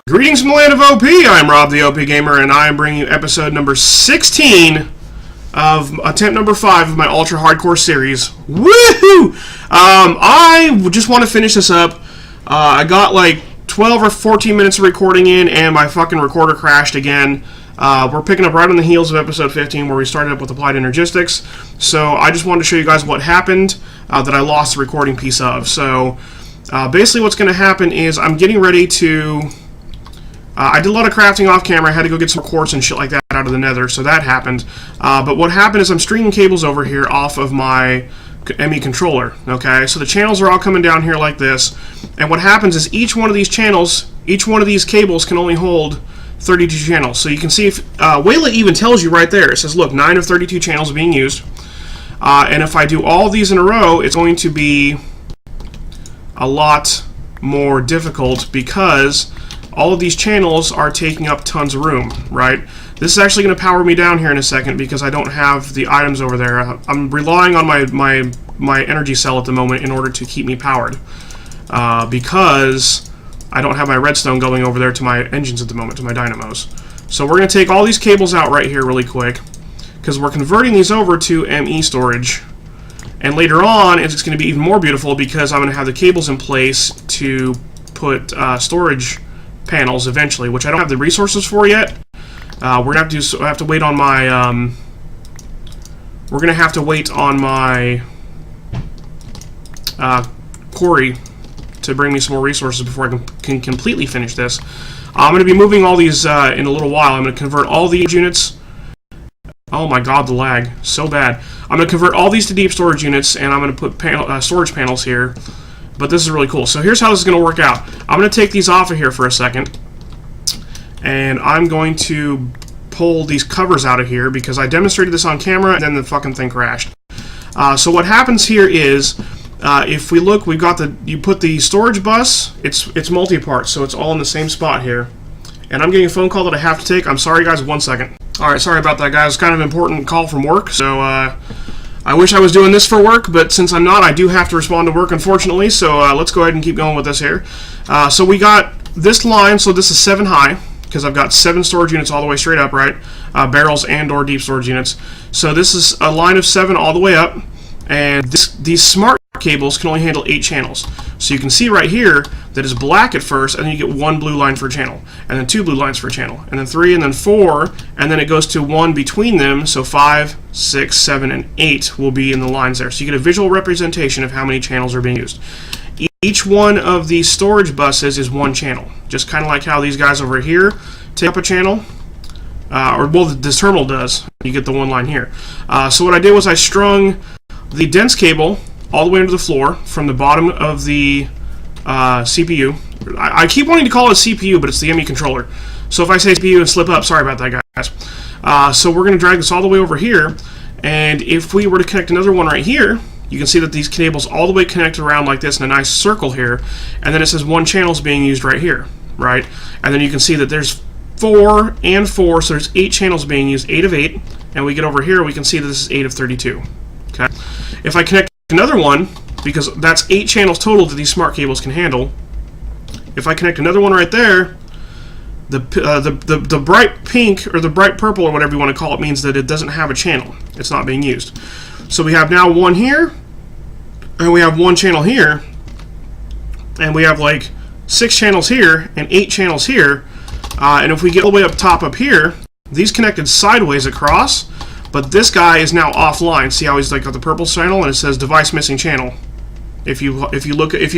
Greetings from the land of OP. I'm Rob the OPGamer, and I am bringing you episode number 16 of attempt number 5 of my ultra hardcore series. Woohoo! I just want to finish this up. I got like 12 or 14 minutes of recording in, and my fucking recorder crashed again. We're picking up right on the heels of episode 15, where we started up with Applied Energistics. So I just wanted to show you guys what happened that I lost the recording piece of. So basically, what's going to happen is I'm getting ready to. I did a lot of crafting off camera. I had to go get some quartz and shit like that out of the nether, so that happened. But what happened is I'm stringing cables over here off of my ME controller, okay? So the channels are all coming down here like this, and what happens is each one of these channels, each one of these cables can only hold 32 channels. So you can see, if Wayla even tells you right there, it says, look, 9 of 32 channels are being used. And if I do all these in a row, it's going to be a lot more difficult because all of these channels are taking up tons of room, right? This is actually going to power me down here in a second because I don't have the items over there. I'm relying on my energy cell at the moment in order to keep me powered because I don't have my redstone going over there to my engines at the moment, to my dynamos. So we're going to take all these cables out right here really quick because we're converting these over to ME storage. And later on, it's going to be even more beautiful because I'm going to have the cables in place to put storage panels eventually, which I don't have the resources for yet. We're gonna have to wait on my. We're gonna have to wait on my quarry to bring me some more resources before I can completely finish this. I'm gonna be moving all these in a little while. I'm gonna convert all these units. Oh my god, the lag, so bad. I'm gonna convert all these to deep storage units, and I'm gonna put storage panels here. But this is really cool. So here's how this is going to work out. I'm going to take these off of here for a second. And I'm going to pull these covers out of here because I demonstrated this on camera and then the fucking thing crashed. So what happens here is, if we look, we've got you put the storage bus, it's multi-part, so it's all in the same spot here. And I'm getting a phone call that I have to take. I'm sorry guys, 1 second. Alright, sorry about that guys. It's kind of an important call from work, so I wish I was doing this for work, but since I'm not, I do have to respond to work, unfortunately, so let's go ahead and keep going with this here. So we got this line, so this is 7 high, because I've got 7 storage units all the way straight up, right? Barrels and or deep storage units. So this is a line of 7 all the way up, and these smart cables can only handle 8 channels. So you can see right here that it's black at first, and then you get 1 blue line for a channel, and then 2 blue lines for a channel, and then 3, and then 4, and then it goes to 1 between them, so 5, 6, 7, and 8 will be in the lines there. So you get a visual representation of how many channels are being used. Each one of these storage buses is 1 channel, just kind of like how these guys over here take up a channel, or well, this terminal does. You get the 1 line here. So what I did was I strung the dense cable all the way into the floor from the bottom of the CPU. I keep wanting to call it CPU, but it's the ME controller. So if I say CPU and slip up, sorry about that, guys. So we're going to drag this all the way over here, and if we were to connect another one right here, you can see that these cables all the way connect around like this in a nice circle here, and then it says 1 channel is being used right here, right? And then you can see that there's 4 and 4, so there's 8 channels being used, 8 of 8, and we get over here, we can see that this is 8 of 32. Okay. If I connect another one, because that's 8 channels total that these smart cables can handle. If I connect another one right there, the bright pink or the bright purple or whatever you want to call it means that it doesn't have a channel. It's not being used. So we have now 1 here, and we have 1 channel here, and we have like 6 channels here and 8 channels here. And if we get all the way up top up here, these connected sideways across. But this guy is now offline. See how he's like got the purple channel and it says device missing channel. If you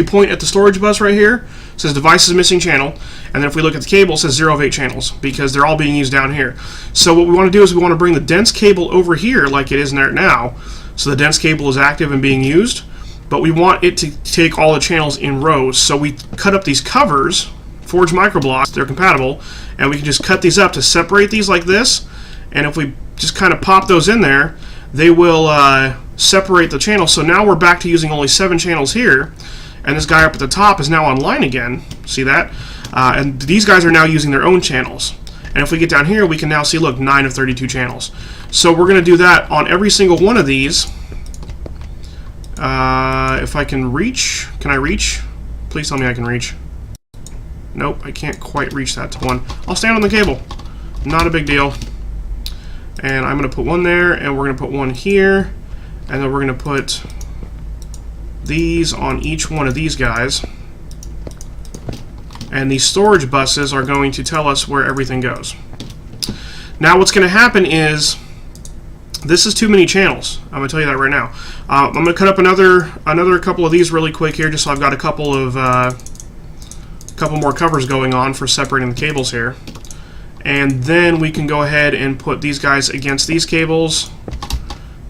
point at the storage bus right here, it says device is missing channel, and then if we look at the cable, it says 0 of 8 channels because they're all being used down here. So what we want to do is we want to bring the dense cable over here like it is there now. So the dense cable is active and being used, but we want it to take all the channels in rows. So we cut up these covers, forged microblocks, they're compatible, and we can just cut these up to separate these like this. And if we just kind of pop those in there, they will separate the channels. So now we're back to using only 7 channels here, and this guy up at the top is now online again. See that? And these guys are now using their own channels. And if we get down here, we can now see, look, 9 of 32 channels. So we're going to do that on every single one of these. If I can reach, can I reach? Please tell me I can reach. Nope, I can't quite reach that to one. I'll stand on the cable. Not a big deal. And I'm going to put one there, and we're going to put one here, and then we're going to put these on each one of these guys. And these storage buses are going to tell us where everything goes. Now what's going to happen is, this is too many channels. I'm going to tell you that right now. I'm going to cut up another couple of these really quick here, just so I've got a couple more covers going on for separating the cables here. And then we can go ahead and put these guys against these cables.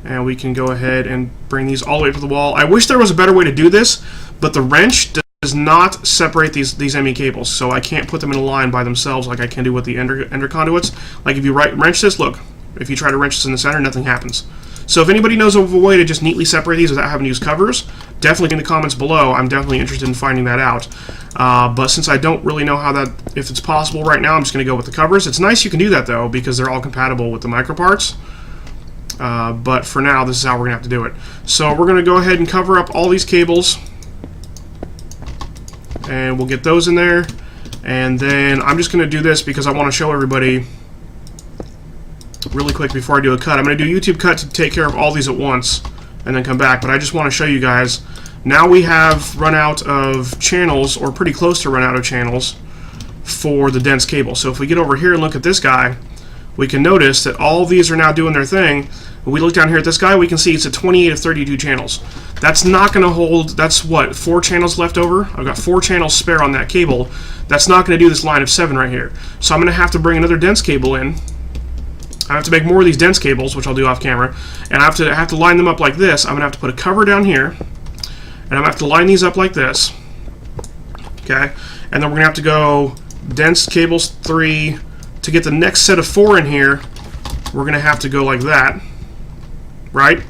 And we can go ahead and bring these all the way up to the wall. I wish there was a better way to do this, but the wrench does not separate these ME cables, so I can't put them in a line by themselves like I can do with the ender conduits. Like if you wrench this, look, if you try to wrench this in the center, nothing happens. So if anybody knows of a way to just neatly separate these without having to use covers, definitely in the comments below. I'm definitely interested in finding that out. But since I don't really know how that, if it's possible right now, I'm just going to go with the covers. It's nice you can do that though, because they're all compatible with the micro parts. But for now, this is how we're going to have to do it. So we're going to go ahead and cover up all these cables. And we'll get those in there. And then I'm just going to do this because I want to show everybody really quick before I do a cut. I'm going to do a YouTube cut to take care of all these at once and then come back. But I just want to show you guys. Now we have run out of channels, or pretty close to run out of channels, for the dense cable. So if we get over here and look at this guy, we can notice that all these are now doing their thing. When we look down here at this guy, we can see it's at 28 of 32 channels. That's not going to hold, that's what, 4 channels left over? I've got 4 channels spare on that cable. That's not going to do this line of 7 right here. So I'm going to have to bring another dense cable in. I have to make more of these dense cables, which I'll do off camera, and I have to line them up like this. I'm going to have to put a cover down here, and I'm going to have to line these up like this. Okay? And then we're going to have to go dense cables 3. To get the next set of 4 in here, we're going to have to go like that, right?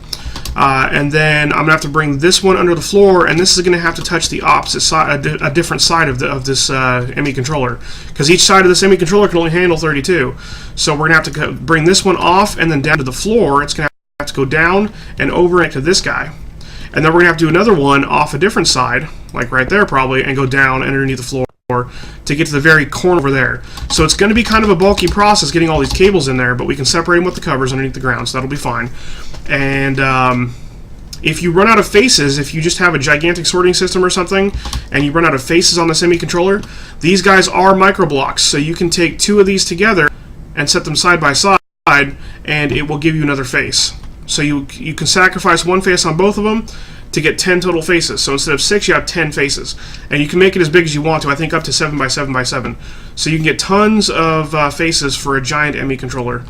And then I'm going to have to bring this one under the floor, and this is going to have to touch the opposite side, a different side of this ME controller, because each side of this ME controller can only handle 32. So we're going to have to bring this one off and then down to the floor. It's going to have to go down and over into this guy. And then we're going to have to do another one off a different side, like right there probably, and go down underneath the floor to get to the very corner over there. So it's going to be kind of a bulky process getting all these cables in there, but we can separate them with the covers underneath the ground, so that'll be fine. And if you run out of faces, if you just have a gigantic sorting system or something, and you run out of faces on the semi-controller, these guys are micro blocks, so you can take 2 of these together and set them side by side, and it will give you another face. So you can sacrifice 1 face on both of them to get 10 total faces. So instead of 6, you have 10 faces. And you can make it as big as you want to, I think up to 7 by 7 by 7. So you can get tons of faces for a giant ME controller,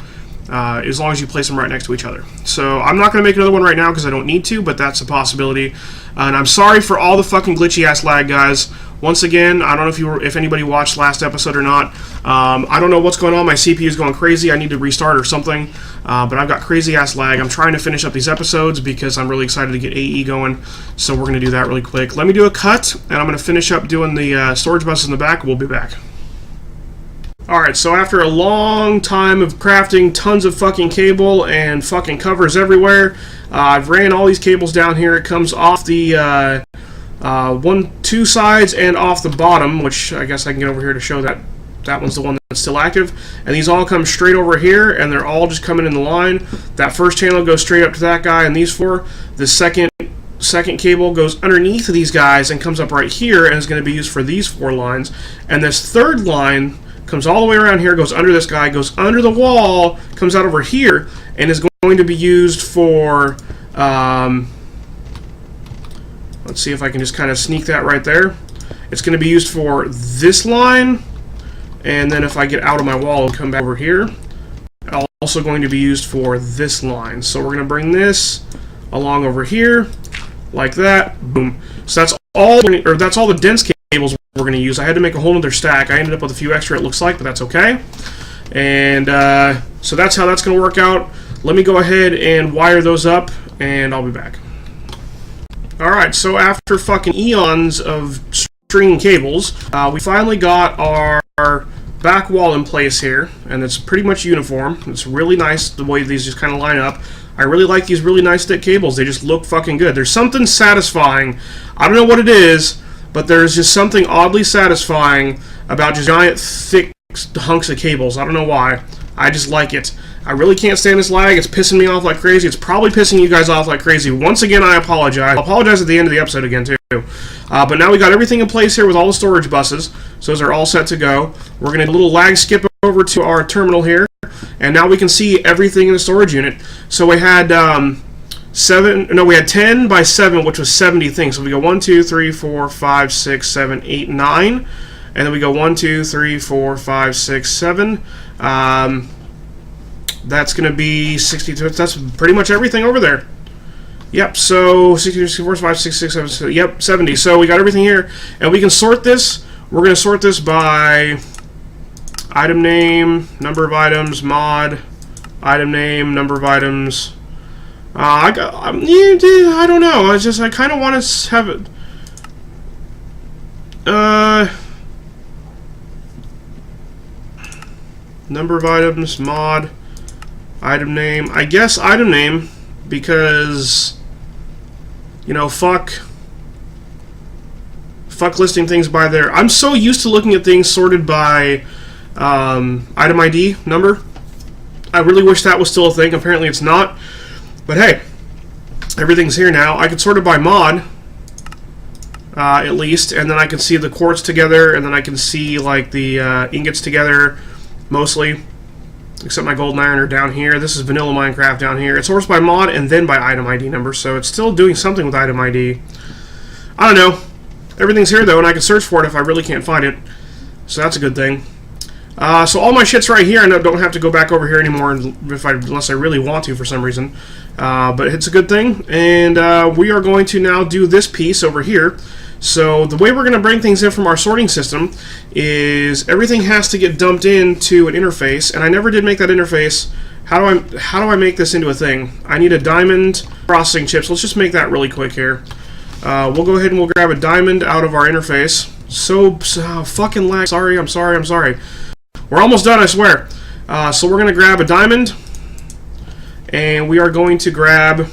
as long as you place them right next to each other. So I'm not going to make another one right now because I don't need to, but that's a possibility. And I'm sorry for all the fucking glitchy ass lag, guys. Once again, I don't know if anybody watched last episode or not. I don't know what's going on. My CPU is going crazy. I need to restart or something. But I've got crazy ass lag. I'm trying to finish up these episodes because I'm really excited to get AE going. So we're going to do that really quick. Let me do a cut, and I'm going to finish up doing the storage buses in the back. We'll be back. Alright, so after a long time of crafting tons of fucking cable and fucking covers everywhere, I've ran all these cables down here. It comes off the 2 sides and off the bottom, which I guess I can get over here to show that that one's the one that's still active. And these all come straight over here, and they're all just coming in the line. That first channel goes straight up to that guy and these 4. The second cable goes underneath these guys and comes up right here and is going to be used for these 4 lines. And this third line comes all the way around here, goes under this guy, goes under the wall, comes out over here, and is going to be used for, let's see if I can just kind of sneak that right there. It's going to be used for this line, and then if I get out of my wall and come back over here, also going to be used for this line. So we're going to bring this along over here, like that, boom. So that's all the dense cables we're going to use. I had to make a whole other stack. I ended up with a few extra, it looks like, but that's okay. And so that's how that's going to work out. Let me go ahead and wire those up, and I'll be back. Alright, so after fucking eons of stringing cables, we finally got our back wall in place here, and it's pretty much uniform. It's really nice the way these just kind of line up. I really like these really nice thick cables. They just look fucking good. There's something satisfying. I don't know what it is, but there's just something oddly satisfying about just giant, thick hunks of cables. I don't know why. I just like it. I really can't stand this lag. It's pissing me off like crazy. It's probably pissing you guys off like crazy. Once again, I apologize. I'll apologize at the end of the episode again, too. But now we got everything in place here with all the storage buses. So those are all set to go. We're going to do a little lag skip over to our terminal here. And now we can see everything in the storage unit. So we had 10 by 7, which was 70 things. So we go 1, 2, 3, 4, 5, 6, 7, 8, 9. And then we go 1, 2, 3, 4, 5, 6, 7. That's going to be 62. That's pretty much everything over there. Yep, so 62, 64, 5, 6, 6, 7, 7, yep, 70. So we got everything here. And we can sort this. We're going to sort this by item name, number of items, mod, item name, number of items. I don't know. I kind of want to have it. Number of items, mod, item name. I guess item name because, you know, fuck listing things by their. I'm so used to looking at things sorted by item ID number. I really wish that was still a thing. Apparently it's not. But hey, everything's here now. I can sort it by mod, at least, and then I can see the quartz together, and then I can see like the ingots together, mostly, except my gold and iron are down here. This is vanilla Minecraft down here. It's sorted by mod and then by item ID number, so it's still doing something with item ID. I don't know. Everything's here though, and I can search for it if I really can't find it, so that's a good thing. So all my shit's right here, and I don't have to go back over here anymore unless I really want to for some reason. But it's a good thing, and we are going to now do this piece over here. So the way we're going to bring things in from our sorting system is everything has to get dumped into an interface, and I never did make that interface. How do I make this into a thing? I need a diamond processing chip, so let's just make that really quick here. We'll go ahead and we'll grab a diamond out of our interface. So fucking lag. I'm sorry. We're almost done, I swear. So we're going to grab a diamond, and we are going to grab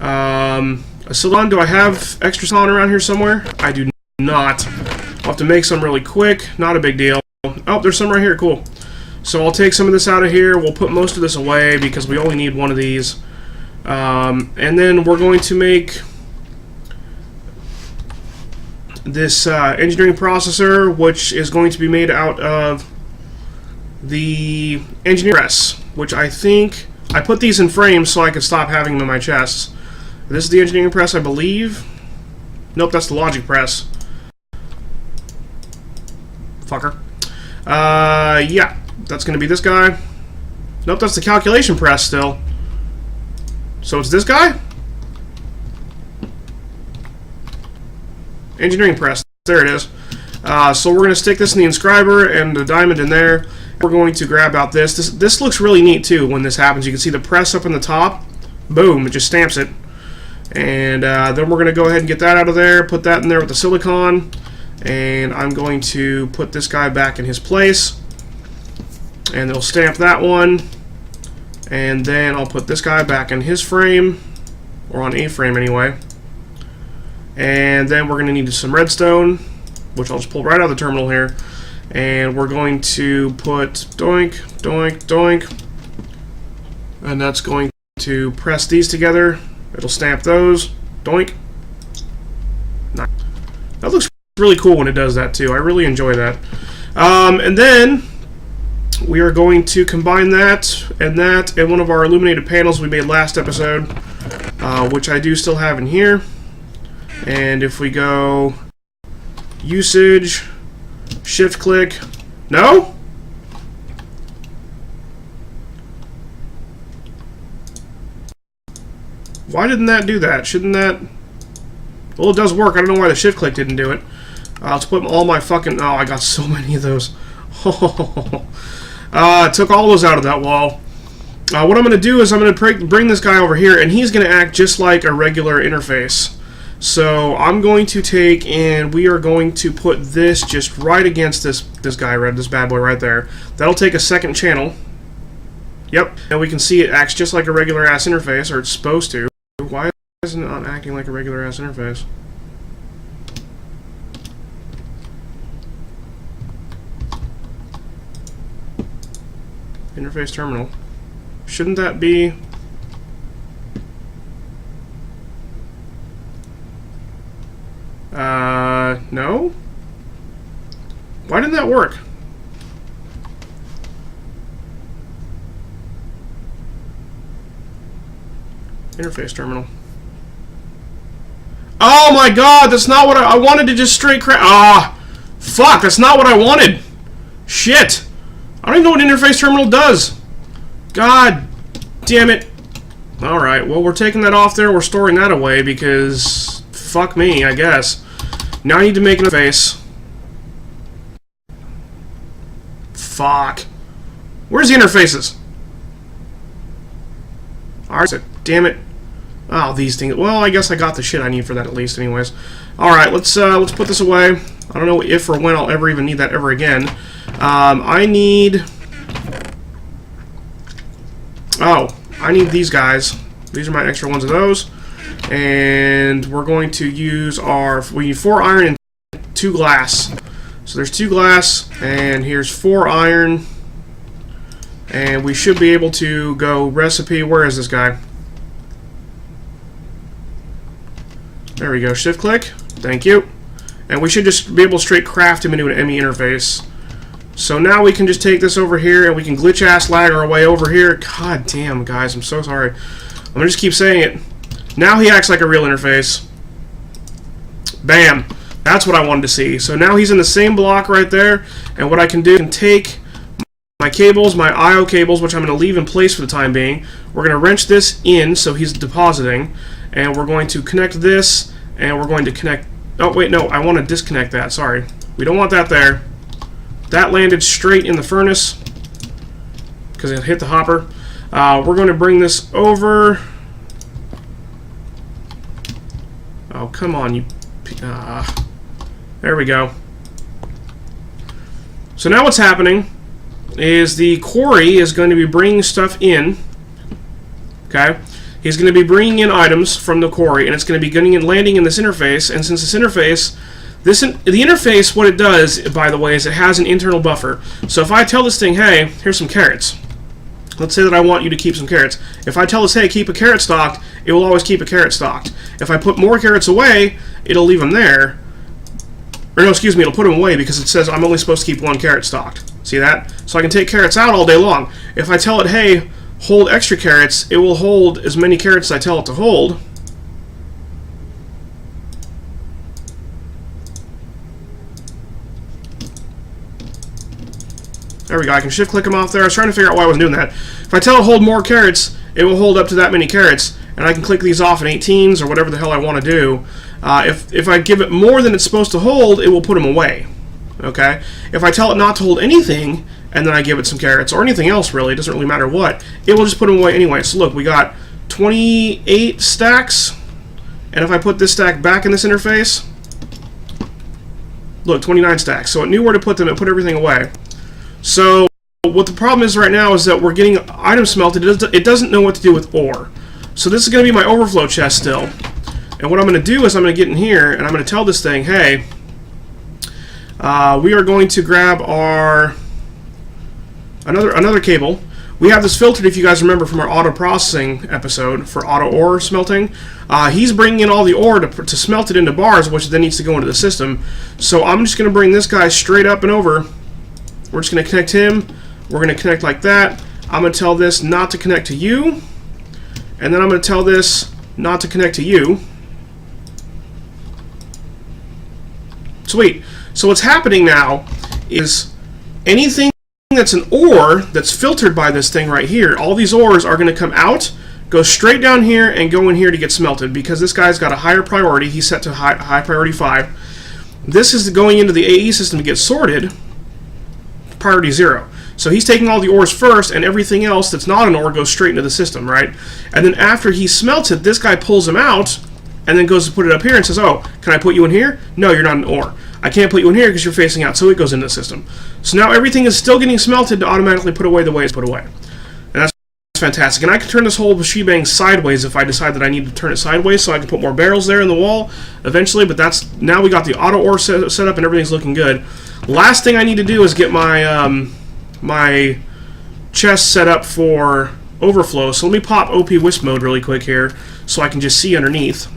a silicon. Do I have extra silicon around here somewhere? I do not. I'll have to make some really quick. Not a big deal. Oh, there's some right here. Cool. So I'll take some of this out of here. We'll put most of this away because we only need one of these. And then we're going to make this engineering processor, which is going to be made out of the engineering press, which I think I put these in frames so I could stop having them in my chests. This is the engineering press, I believe. Nope, that's the logic press. Fucker. Yeah, that's going to be this guy. Nope, that's the calculation press still. So it's this guy? Engineering press. There it is. So we're going to stick this in the inscriber and the diamond in there. We're going to grab out this. This looks really neat too when this happens. You can see the press up in the top. Boom, it just stamps it. And then we're going to go ahead and get that out of there, put that in there with the silicon. And I'm going to put this guy back in his place. And it'll stamp that one. And then I'll put this guy back in his frame, or on a frame anyway. And then we're going to need some redstone, which I'll just pull right out of the terminal here. And we're going to put doink, doink, doink. And that's going to press these together. It'll stamp those. Doink. Nice. That looks really cool when it does that too. I really enjoy that. And then we are going to combine that and one of our illuminated panels we made last episode, which I do still have in here. And if we go usage, shift click, no? Why didn't that do that? Shouldn't that? Well, it does work. I don't know why the shift click didn't do it. Let's put all my fucking. Oh, I got so many of those. Took all those out of that wall. What I'm going to do is I'm going to bring this guy over here, and he's going to act just like a regular interface. So I'm going to take and we are going to put this just right against this guy, this bad boy right there. That'll take a second channel. Yep, and we can see it acts just like a regular ass interface, or it's supposed to. Why isn't it not acting like a regular ass interface? Interface terminal. Shouldn't that be... no? Why didn't that work? Interface terminal. Oh my god, that's not what I wanted to just straight crash. Ah, fuck, that's not what I wanted. Shit. I don't even know what interface terminal does. God damn it. Alright, well, we're taking that off there. We're storing that away because fuck me, I guess. Now I need to make an interface. Fuck. Where's the interfaces? Alright, damn it. Oh, these things. Well, I guess I got the shit I need for that at least, anyways. All right, let's put this away. I don't know if or when I'll ever even need that ever again. I need. Oh, I need these guys. These are my extra ones of those, and we're going to use our. We need 4 iron and 2 glass. So there's 2 glass, and here's 4 iron, and we should be able to go recipe. Where is this guy? There we go. Shift click. Thank you. And we should just be able to straight craft him into an ME interface. So now we can just take this over here and we can glitch ass lag our way over here. God damn, guys, I'm so sorry. I'm gonna just keep saying it. Now he acts like a real interface. Bam. That's what I wanted to see. So now he's in the same block right there. And what I can do, I can take my cables, my IO cables, which I'm going to leave in place for the time being. We're going to wrench this in so he's depositing. And we're going to connect this, and we're going to connect... Oh, wait, no, I want to disconnect that. Sorry. We don't want that there. That landed straight in the furnace because it hit the hopper. We're going to bring this over. Oh, come on, you... there we go. So now what's happening is the quarry is going to be bringing stuff in. Okay? He's going to be bringing in items from the quarry, and it's going to be getting and landing in this interface. And since this interface, the interface, what it does, by the way, is it has an internal buffer. So if I tell this thing, hey, here's some carrots. Let's say that I want you to keep some carrots. If I tell this, hey, keep a carrot stocked, it will always keep a carrot stocked. If I put more carrots away, it'll leave them there. Or no, excuse me, it'll put them away because it says I'm only supposed to keep 1 carrot stocked. See that? So I can take carrots out all day long. If I tell it, hey, hold extra carrots, it will hold as many carrots as I tell it to hold. There we go. I can shift click them off there. I was trying to figure out why I wasn't doing that. If I tell it hold more carrots, it will hold up to that many carrots, and I can click these off in 18s or whatever the hell I want to do. If I give it more than it's supposed to hold, it will put them away. Okay? If I tell it not to hold anything, and then I give it some carrots, or anything else really, it doesn't really matter what, it will just put them away anyway. So look, we got 28 stacks, and if I put this stack back in this interface, look, 29 stacks. So it knew where to put them, it put everything away. So what the problem is right now is that we're getting items smelted. It doesn't know what to do with ore. So this is going to be my overflow chest still. And what I'm going to do is I'm going to get in here and I'm going to tell this thing, hey, we are going to grab our another cable. We have this filtered, if you guys remember, from our auto processing episode for auto ore smelting. He's bringing in all the ore to smelt it into bars, which then needs to go into the system. So I'm just going to bring this guy straight up and over. We're just going to connect him. We're going to connect like that. I'm going to tell this not to connect to you. And then I'm going to tell this not to connect to you. Sweet. So what's happening now is anything that's an ore that's filtered by this thing right here, all these ores are going to come out, go straight down here, and go in here to get smelted because this guy's got a higher priority. He's set to high priority 5. This is going into the AE system to get sorted. Priority 0. So he's taking all the ores first, and everything else that's not an ore goes straight into the system, right? And then after he smelts it, this guy pulls him out, and then goes to put it up here and says, oh, can I put you in here? No, you're not an ore. I can't put you in here because you're facing out, so it goes into the system. So now everything is still getting smelted to automatically put away the way it's put away. And that's fantastic. And I can turn this whole shebang sideways if I decide that I need to turn it sideways so I can put more barrels there in the wall eventually, but that's, now we got the auto ore set up and everything's looking good. Last thing I need to do is get my my chest set up for overflow. So let me pop OP Wisp mode really quick here so I can just see underneath.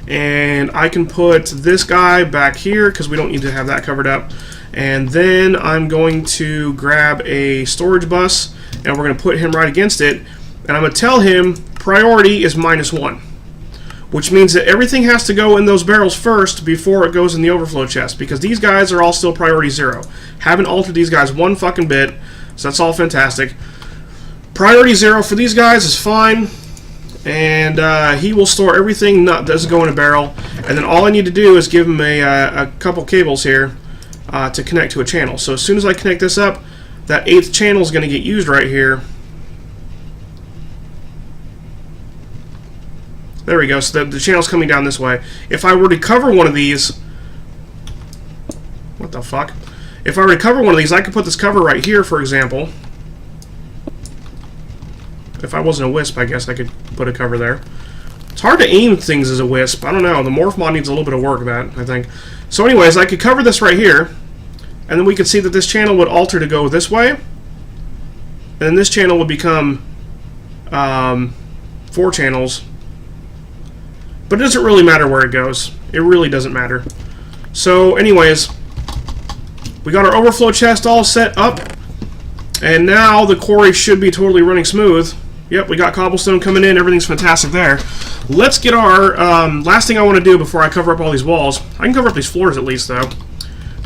And I can put this guy back here because we don't need to have that covered up. And then I'm going to grab a storage bus and we're going to put him right against it. And I'm going to tell him priority is -1. Which means that everything has to go in those barrels first before it goes in the overflow chest. Because these guys are all still priority 0. Haven't altered these guys one fucking bit. So that's all fantastic. Priority 0 for these guys is fine. And he will store everything that doesn't go in a barrel. And then all I need to do is give him a couple cables here to connect to a channel. So as soon as I connect this up, that 8th channel is going to get used right here. There we go. So the channel's coming down this way. If I were to cover one of these... What the fuck? If I were to cover one of these, I could put this cover right here, for example. If I wasn't a Wisp, I guess I could put a cover there. It's hard to aim things as a Wisp. I don't know. The Morph mod needs a little bit of work of that, I think. So anyways, I could cover this right here. And then we could see that this channel would alter to go this way. And then this channel would become 4 channels. But it doesn't really matter where it goes. It really doesn't matter. So anyways, we got our overflow chest all set up. And now the quarry should be totally running smooth. Yep, we got cobblestone coming in. Everything's fantastic there. Let's get our... last thing I want to do before I cover up all these walls. I can cover up these floors at least, though.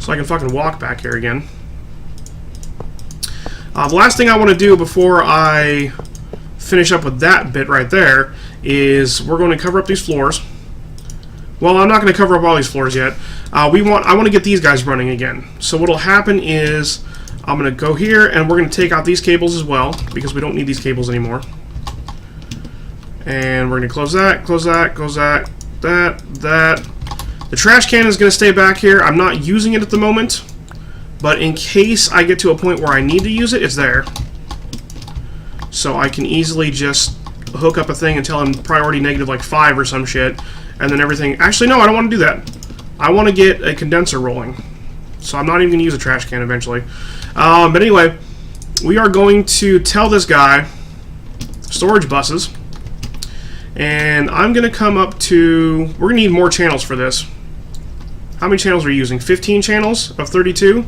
So I can fucking walk back here again. The last thing I want to do before I finish up with that bit right there is we're going to cover up these floors. Well, I'm not going to cover up all these floors yet. I want to get these guys running again. So what'll happen is I'm going to go here and we're going to take out these cables as well because we don't need these cables anymore. And we're going to close that, close that, close that, that. The trash can is going to stay back here. I'm not using it at the moment, but in case I get to a point where I need to use it, it's there. So I can easily just hook up a thing and tell him priority negative like 5 or some shit, and then everything... Actually, no, I don't want to do that. I want to get a condenser rolling. So I'm not even going to use a trash can eventually. But anyway, we are going to tell this guy storage buses, and I'm going to come up to... We're going to need more channels for this. How many channels are you using? 15 channels of 32?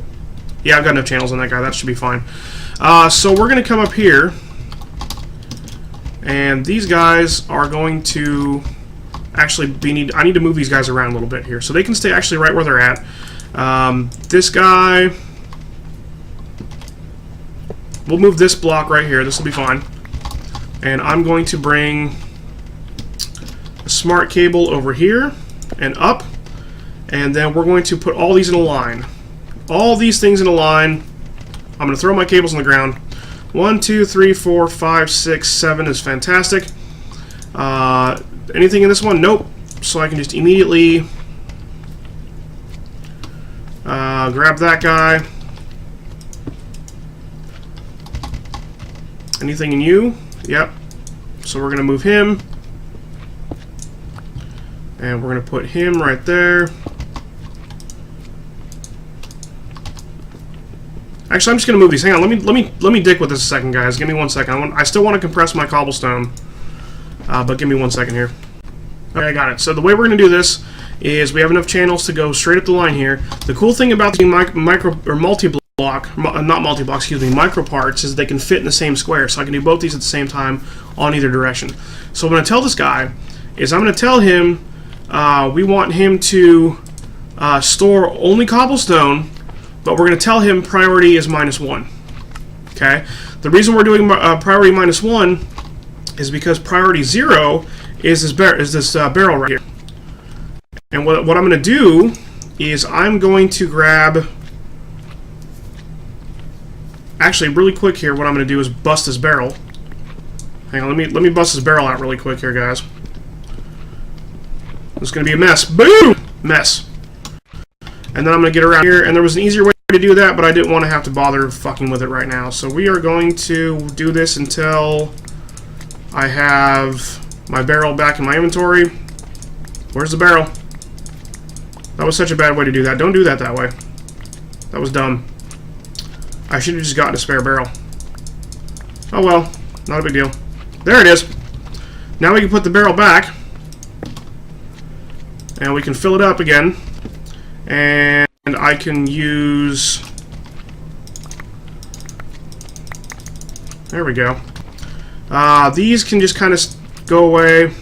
Yeah, I've got enough channels on that guy. That should be fine. So we're going to come up here, and these guys are going to actually I need to move these guys around a little bit here so they can stay actually right where they're at. This guy, we'll move this block right here. This will be fine. And I'm going to bring a smart cable over here and up, and then we're going to put all these in a line. All these things in a line. I'm going to throw my cables on the ground. 1, 2, 3, 4, 5, 6, 7 is fantastic. Anything in this one? Nope. So I can just immediately grab that guy. Anything in you? Yep. So we're going to move him. And we're going to put him right there. Actually, I'm just going to move these. Hang on, let me dick with this a second, guys. Give me 1 second. I still want to compress my cobblestone, but give me 1 second here. Okay, I got it. So the way we're going to do this is we have enough channels to go straight up the line here. The cool thing about the micro parts is they can fit in the same square. So I can do both these at the same time on either direction. So what I'm going to tell this guy is I'm going to tell him we want him to store only cobblestone. But we're going to tell him priority is -1. Okay? The reason we're doing priority -1 is because priority 0 is this barrel right here. And what I'm going to do is I'm going to grab... Actually, really quick here, what I'm going to do is bust this barrel. Hang on, let me bust this barrel out really quick here, guys. It's going to be a mess. Boom! Mess. And then I'm going to get around here, and there was an easier way to do that, but I didn't want to have to bother fucking with it right now. So we are going to do this until I have my barrel back in my inventory. Where's the barrel? That was such a bad way to do that. Don't do that way. That was dumb. I should have just gotten a spare barrel. Oh well, not a big deal. There it is. Now we can put the barrel back. And we can fill it up again. And I can use... There we go. These can just kind of go away.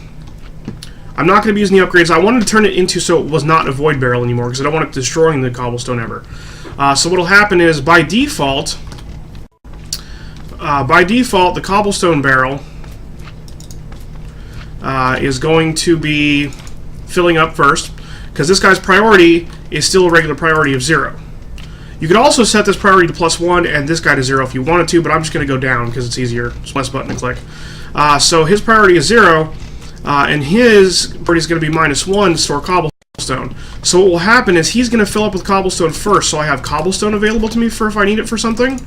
I'm not going to be using the upgrades. I wanted to turn it into so it was not a void barrel anymore because I don't want it destroying the cobblestone ever. So what will happen is by default, the cobblestone barrel is going to be filling up first because this guy's priority is still a regular priority of 0. You could also set this priority to +1 and this guy to 0 if you wanted to, but I'm just going to go down because it's easier. Just press button and click. So his priority is 0, and his priority is going to be -1 to store cobblestone. So what will happen is he's going to fill up with cobblestone first, so I have cobblestone available to me for if I need it for something,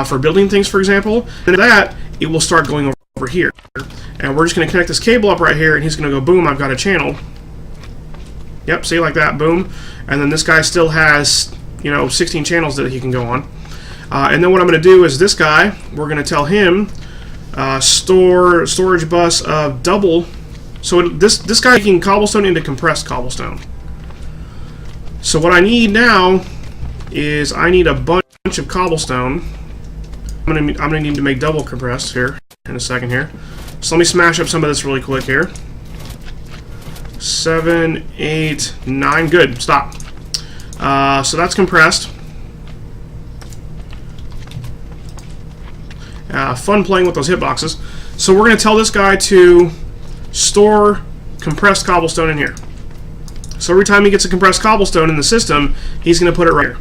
for building things, for example. And that, it will start going over here. And we're just going to connect this cable up right here, and he's going to go, boom, I've got a channel. Yep, see, like that, boom. And then this guy still has, 16 channels that he can go on. And then what I'm going to do is this guy, we're going to tell him, storage bus of double. So this guy can cobblestone into compressed cobblestone. So what I need now is I need a bunch of cobblestone. I'm gonna need to make double compressed here in a second here. So let me smash up some of this really quick here. 7, 8, 9. Good. Stop. So that's compressed. Fun playing with those hitboxes. So we're going to tell this guy to store compressed cobblestone in here. So every time he gets a compressed cobblestone in the system, he's going to put it right here.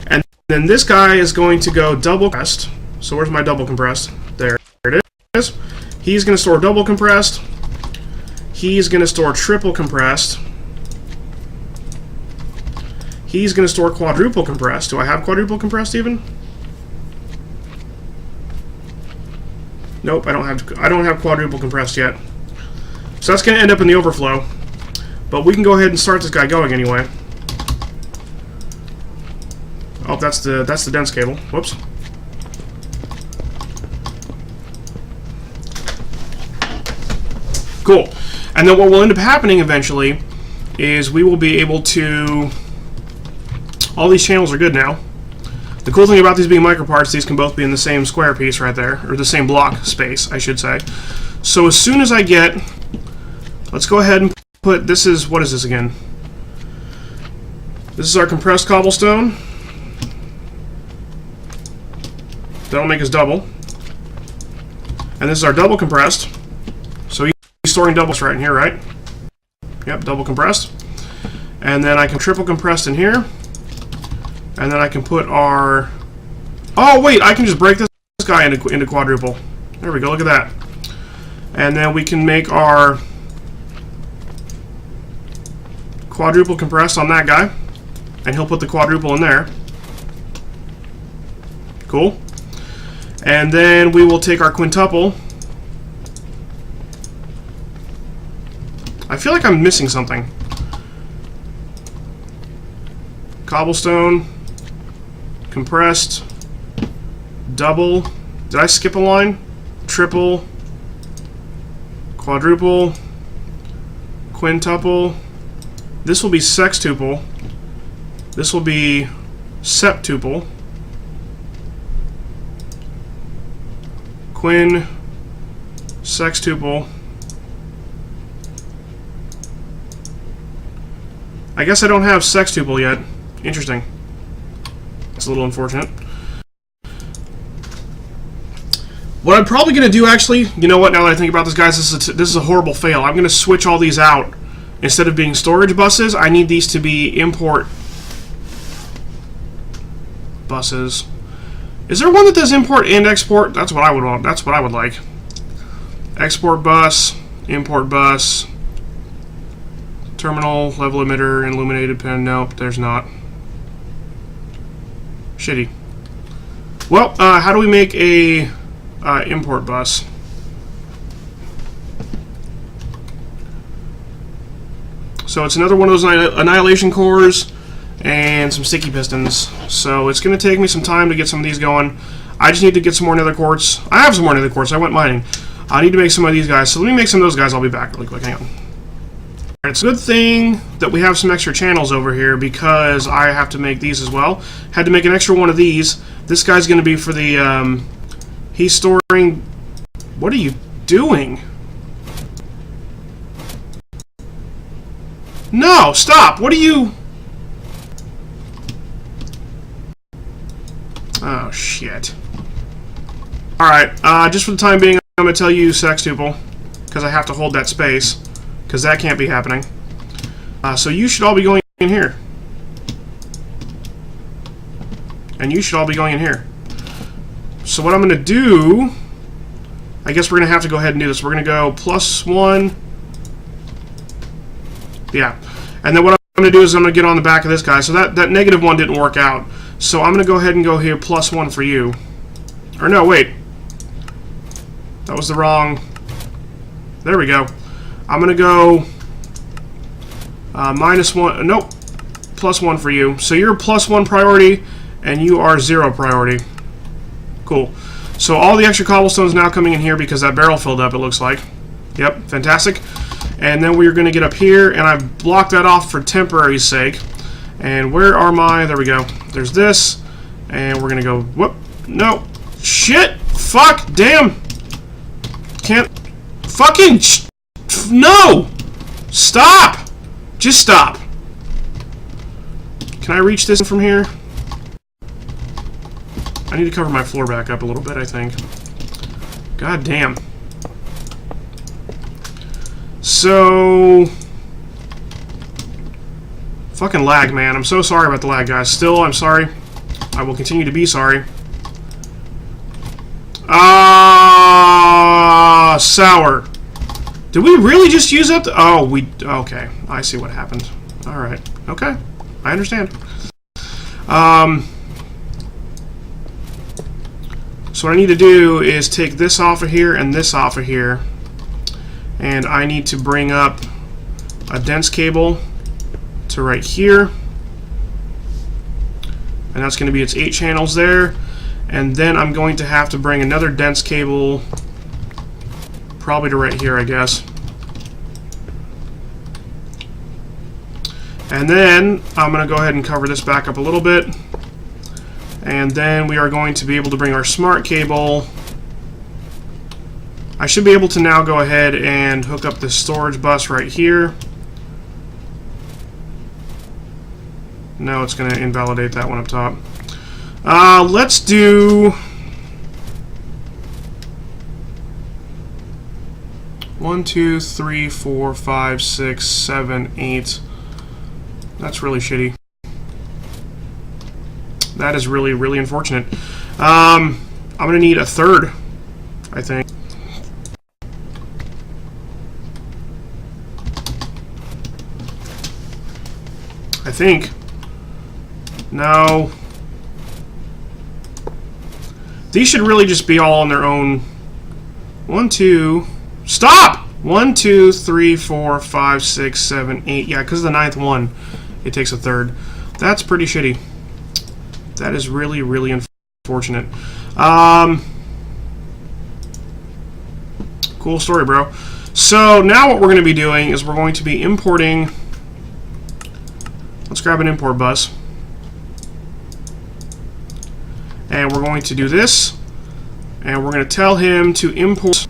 And then this guy is going to go double compressed. So where's my double compressed? There it is. He's going to store double compressed. He's going to store triple compressed. He's going to store quadruple compressed. Do I have quadruple compressed even? Nope, I don't have quadruple compressed yet. So that's going to end up in the overflow. But we can go ahead and start this guy going anyway. Oh, that's the dense cable. Whoops. Cool. And then what will end up happening eventually is we will be able to... All these channels are good now. The cool thing about these being microparts, these can both be in the same square piece right there, or the same block space, I should say. So as soon as I get... Let's go ahead and put... This is... What is this again? This is our compressed cobblestone. That'll make us double. And this is our double compressed. So he's storing doubles right in here, right? Yep, double compressed. And then I can triple compressed in here. And then I can put our... Oh, wait, I can just break this guy into quadruple. There we go, look at that. And then we can make our quadruple compressed on that guy. And he'll put the quadruple in there. Cool. And then we will take our quintuple. I feel like I'm missing something. Cobblestone. Compressed. Double. Did I skip a line? Triple. Quadruple. Quintuple. This will be sextuple. This will be septuple. Quin. Sextuple. I guess I don't have sextuple yet. Interesting. It's a little unfortunate. What I'm probably going to do, actually, you know what, now that I think about this, guys, this is a horrible fail. I'm going to switch all these out. Instead of being storage buses, I need these to be import buses. Is there one that does import and export? That's what I would want. That's what I would like. Export bus, import bus, terminal, level emitter, and illuminated pin. Nope, there's not. Shitty. Well, how do we make a import bus? So it's another one of those annihilation cores and some sticky pistons. So it's going to take me some time to get some of these going. I just need to get some more nether quartz. I have some more nether quartz. I went mining. I need to make some of these guys. So let me make some of those guys. I'll be back really quick. Hang on. It's a good thing that we have some extra channels over here because I have to make these as well. Had to make an extra one of these. This guy's going to be for the... he's storing... What are you doing? No! Stop! What are you... Oh, shit. Alright, just for the time being, I'm going to tell you sextuple, because I have to hold that space, because that can't be happening. So you should all be going in here. And you should all be going in here. So what I'm going to do, I guess we're going to have to go ahead and do this. We're going to go +1. Yeah. And then what I'm going to do is I'm going to get on the back of this guy. So that -1 didn't work out. So I'm going to go ahead and go here +1 for you. Or no, wait. That was the wrong... There we go. I'm going to go -1... Nope. +1 for you. So you're +1 priority, and you are 0 priority. Cool. So all the extra cobblestones now coming in here because that barrel filled up, it looks like. Yep, fantastic. And then we're going to get up here, and I've blocked that off for temporary sake. And where are my... There we go. There's this. And we're going to go... Whoop. No. Shit. Fuck. Damn. Can't... Fucking... No! Stop! Just stop. Can I reach this from here? I need to cover my floor back up a little bit, I think. God damn. So... Fucking lag, man. I'm so sorry about the lag, guys. Still, I'm sorry. I will continue to be sorry. Sour. Did we really just use up the... Oh, we... Okay. I see what happened. Alright. Okay. I understand. So what I need to do is take this off of here and this off of here. And I need to bring up a dense cable to right here. And that's going to be its 8 channels there. And then I'm going to have to bring another dense cable probably to right here, I guess. And then I'm going to go ahead and cover this back up a little bit. And then we are going to be able to bring our smart cable. I should be able to now go ahead and hook up this storage bus right here. No, it's going to invalidate that one up top. Let's do 1, 2, 3, 4, 5, 6, 7, 8. That's really shitty. That is really, really unfortunate. I'm going to need a third, I think. No. These should really just be all on their own. 1, 2... Stop! 1, 2, 3, 4, 5, 6, 7, 8. Yeah, because the 9th one, it takes a third. That's pretty shitty. That is really, really unfortunate. Cool story, bro. So now what we're going to be doing is we're going to be importing... Let's grab an import bus. And we're going to do this. And we're going to tell him to import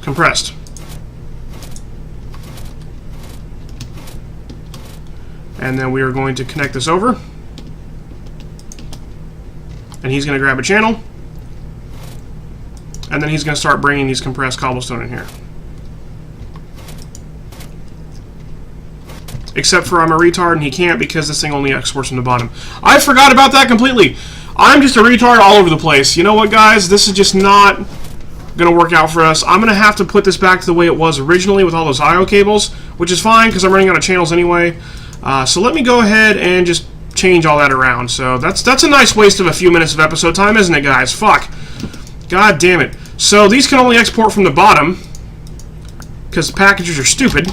compressed. And then we are going to connect this over. And he's going to grab a channel. And then he's going to start bringing these compressed cobblestone in here. Except for I'm a retard and he can't because this thing only exports from the bottom. I forgot about that completely. I'm just a retard all over the place. You know what, guys? This is just not going to work out for us. I'm going to have to put this back to the way it was originally with all those I/O cables, which is fine because I'm running out of channels anyway. So let me go ahead and just change all that around. So that's a nice waste of a few minutes of episode time, isn't it, guys? Fuck. God damn it. So these can only export from the bottom because the packages are stupid.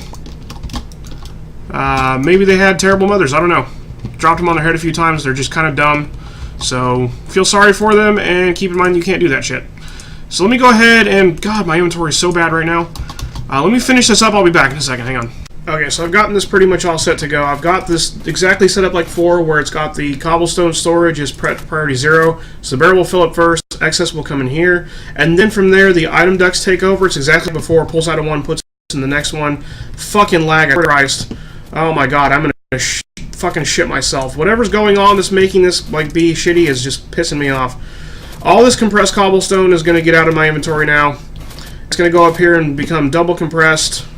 Maybe they had terrible mothers. I don't know. dropped them on their head a few times. They're just kind of dumb. So feel sorry for them, and keep in mind you can't do that shit. So let me go ahead and... God, my inventory is so bad right now. Let me finish this up. I'll be back in a second. Hang on. Okay, so I've gotten this pretty much all set to go. I've got this exactly set up like 4, where it's got the cobblestone storage is priority 0. So the barrel will fill up first, excess will come in here, and then from there the item ducts take over. It's exactly before, pulls out of one, puts in the next one. Fucking lag, Christ. Oh my god, I'm gonna fucking shit myself. Whatever's going on that's making this like be shitty is just pissing me off. All this compressed cobblestone is gonna get out of my inventory now. It's gonna go up here and become double compressed.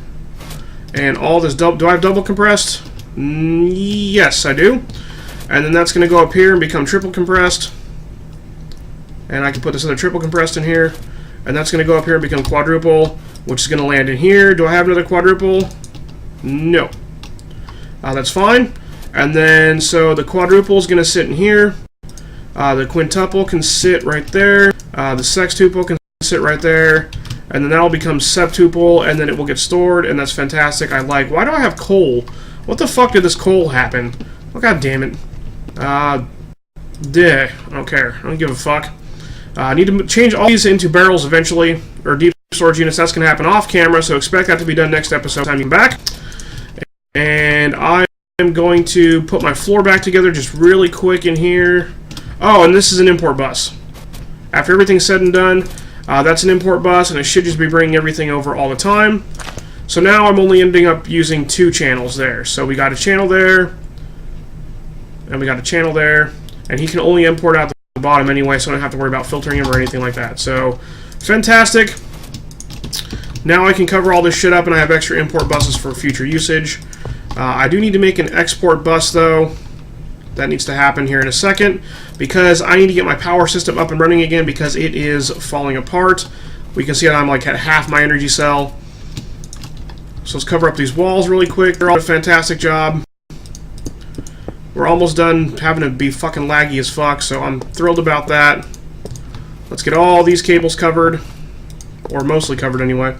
And all this do I have double compressed? Yes, I do. And then that's going to go up here and become triple compressed. And I can put this other triple compressed in here. And that's going to go up here and become quadruple, which is going to land in here. Do I have another quadruple? No. That's fine. And then, so the quadruple is going to sit in here. The quintuple can sit right there. The sextuple can sit right there. And then that'll become septuple, and then it will get stored, and that's fantastic. I like... Why do I have coal? What the fuck did this coal happen? Oh, god damn it. I don't care. I don't give a fuck. I need to change all these into barrels eventually, or deep storage units. That's going to happen off camera, so expect that to be done next episode. Time you come back. And I am going to put my floor back together just really quick in here. Oh, and this is an import bus. After everything's said and done... that's an import bus, and it should just be bringing everything over all the time. So now I'm only ending up using 2 channels there. So we got a channel there, and we got a channel there, and he can only import out the bottom anyway, so I don't have to worry about filtering him or anything like that. So, fantastic. Now I can cover all this shit up, and I have extra import buses for future usage. I do need to make an export bus, though. That needs to happen here in a second, because I need to get my power system up and running again, because it is falling apart. We can see that I'm like at half my energy cell. So let's cover up these walls really quick. They're all a fantastic job. We're almost done having to be fucking laggy as fuck, so I'm thrilled about that. Let's get all these cables covered, or mostly covered anyway.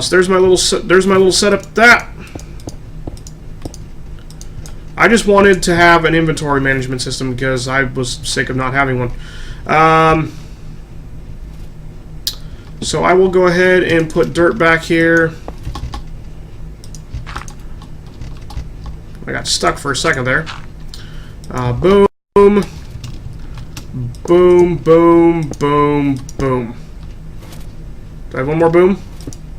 So there's my little setup. That. I just wanted to have an inventory management system because I was sick of not having one. So I will go ahead and put dirt back here. I got stuck for a second there. Boom. Boom, boom, boom, boom. Do I have one more boom?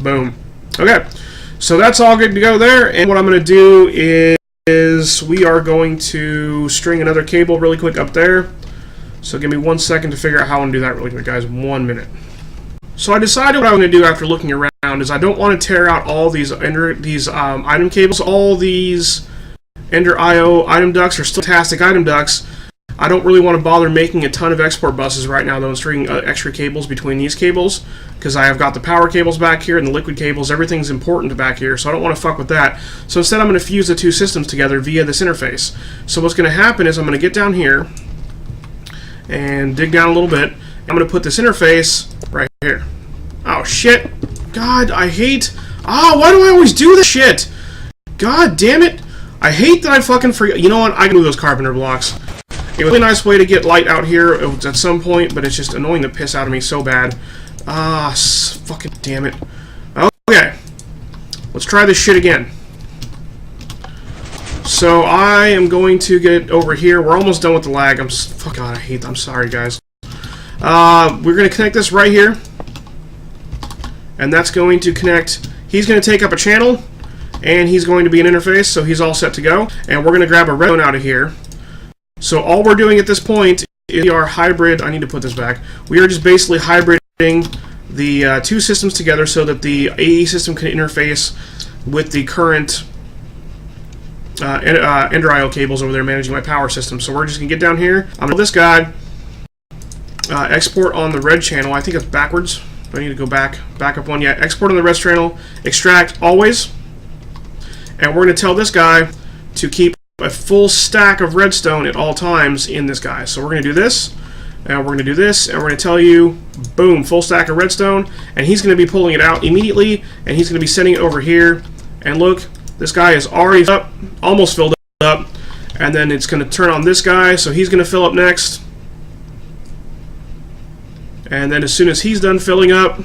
Boom. Okay. So that's all good to go there. And what I'm going to do is we are going to string another cable really quick up there. So give me 1 second to figure out how I'm going to do that really quick, guys. 1 minute. So I decided what I'm going to do after looking around is I don't want to tear out all these item cables. All these Ender IO item ducts are still fantastic item ducts. I don't really want to bother making a ton of export buses right now, though, and stringing extra cables between these cables, because I have got the power cables back here and the liquid cables. Everything's important back here, so I don't want to fuck with that. So instead, I'm going to fuse the 2 systems together via this interface. So what's going to happen is I'm going to get down here and dig down a little bit. I'm going to put this interface right here. Oh, shit. God, I hate... why do I always do this shit? God damn it. I hate that I fucking forget... You know what? I can move those carpenter blocks. It was a really nice way to get light out here at some point, but it's just annoying the piss out of me so bad. Fucking damn it. Okay. Let's try this shit again. So I am going to get over here. We're almost done with the lag. Fuck God, I hate that. I'm sorry, guys. We're going to connect this right here. And that's going to connect... He's going to take up a channel, and he's going to be an interface, so he's all set to go. And we're going to grab a redstone out of here. So all we're doing at this point is we are hybrid. I need to put this back. We are just basically hybriding the 2 systems together so that the AE system can interface with the current Ender IO cables over there managing my power system. So we're just going to get down here. I'm going to this guy, export on the red channel. I think it's backwards. I need to go back up one. Yeah, export on the red channel, extract always. And we're going to tell this guy to keep a full stack of redstone at all times in this guy. So we're going to do this, and we're going to do this, and we're going to tell you, boom, full stack of redstone, and he's going to be pulling it out immediately, and he's going to be sending it over here. And look, this guy is already up, almost filled up, And then it's going to turn on this guy, so he's going to fill up next. And then as soon as he's done filling up,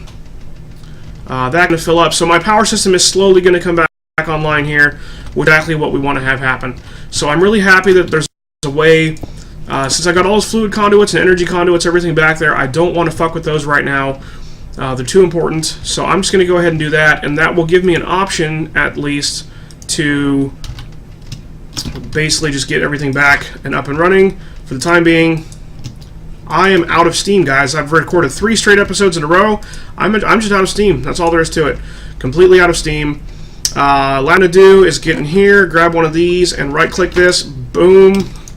that's going to fill up. So my power system is slowly going to come back online here, with exactly what we want to have happen. So I'm really happy that there's a way, since I got all those fluid conduits and energy conduits, everything back there, I don't want to fuck with those right now. They're too important. So I'm just going to go ahead and do that, and that will give me an option, at least, to basically just get everything back and up and running. For the time being, I am out of steam, guys. I've recorded 3 straight episodes in a row. I'm just out of steam. That's all there is to it. Completely out of steam. All I'm going to do is get in here, grab one of these, and right-click this. Boom.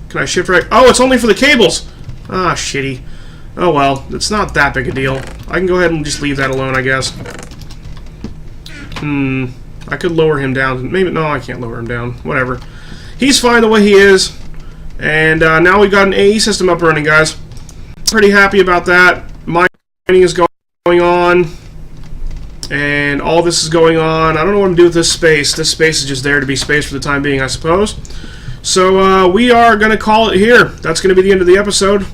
Can I shift right? Oh, it's only for the cables. Ah, shitty. Oh, well. It's not that big a deal. I can go ahead and just leave that alone, I guess. I could lower him down. Maybe. No, I can't lower him down. Whatever. He's fine the way he is. And now we've got an AE system up and running, guys. Pretty happy about that. Mining is going on. And all this is going on. I don't know what to do with this space. This space is just there to be space for the time being, I suppose. So we are going to call it here. That's going to be the end of the episode.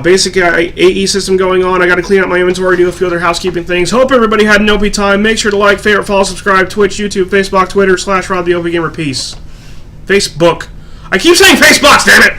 Basic AE system going on. I got to clean up my inventory, do a few other housekeeping things. Hope everybody had an OP time. Make sure to like, favorite, follow, subscribe, Twitch, YouTube, Facebook, Twitter, /RobTheOPGamer. Peace. Facebook. I keep saying Facebox, damn it!